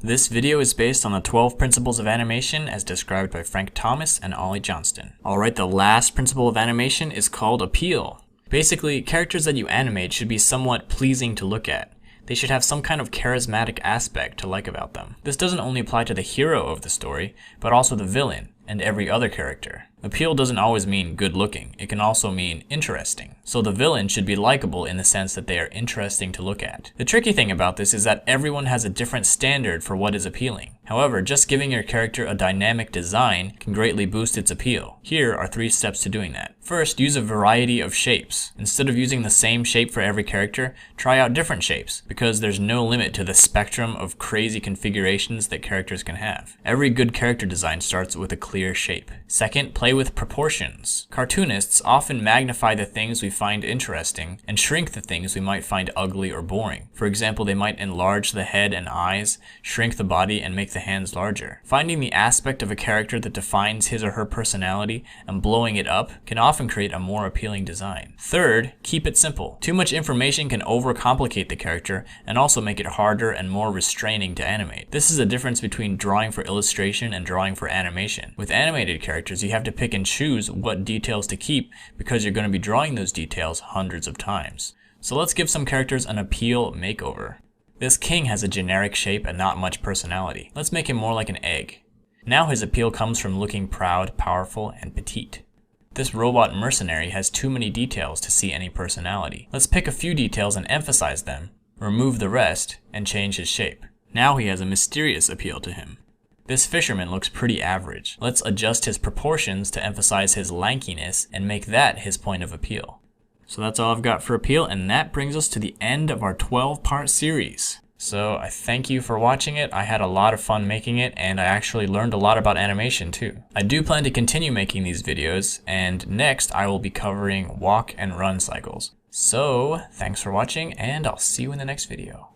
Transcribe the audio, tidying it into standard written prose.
This video is based on the 12 principles of animation as described by Frank Thomas and Ollie Johnston. Alright, the last principle of animation is called appeal. Basically, characters that you animate should be somewhat pleasing to look at. They should have some kind of charismatic aspect to like about them. This doesn't only apply to the hero of the story, but also the villain and every other character. Appeal doesn't always mean good looking, it can also mean interesting. So the villain should be likable in the sense that they are interesting to look at. The tricky thing about this is that everyone has a different standard for what is appealing. However, just giving your character a dynamic design can greatly boost its appeal. Here are 3 steps to doing that. First, use a variety of shapes. Instead of using the same shape for every character, try out different shapes, because there's no limit to the spectrum of crazy configurations that characters can have. Every good character design starts with a clear shape. Second, play with proportions. Cartoonists often magnify the things we find interesting and shrink the things we might find ugly or boring. For example, they might enlarge the head and eyes, shrink the body, and make the hands larger. Finding the aspect of a character that defines his or her personality and blowing it up can often create a more appealing design. Third, keep it simple. Too much information can overcomplicate the character and also make it harder and more restraining to animate. This is a difference between drawing for illustration and drawing for animation. With animated characters, you have to pick and choose what details to keep because you're going to be drawing those details hundreds of times. So let's give some characters an appeal makeover. This king has a generic shape and not much personality. Let's make him more like an egg. Now his appeal comes from looking proud, powerful, and petite. This robot mercenary has too many details to see any personality. Let's pick a few details and emphasize them, remove the rest, and change his shape. Now he has a mysterious appeal to him. This fisherman looks pretty average. Let's adjust his proportions to emphasize his lankiness and make that his point of appeal. So that's all I've got for appeal, and that brings us to the end of our 12-part series. So I thank you for watching it. I had a lot of fun making it, and I actually learned a lot about animation too. I do plan to continue making these videos, and next I will be covering walk and run cycles. So thanks for watching, and I'll see you in the next video.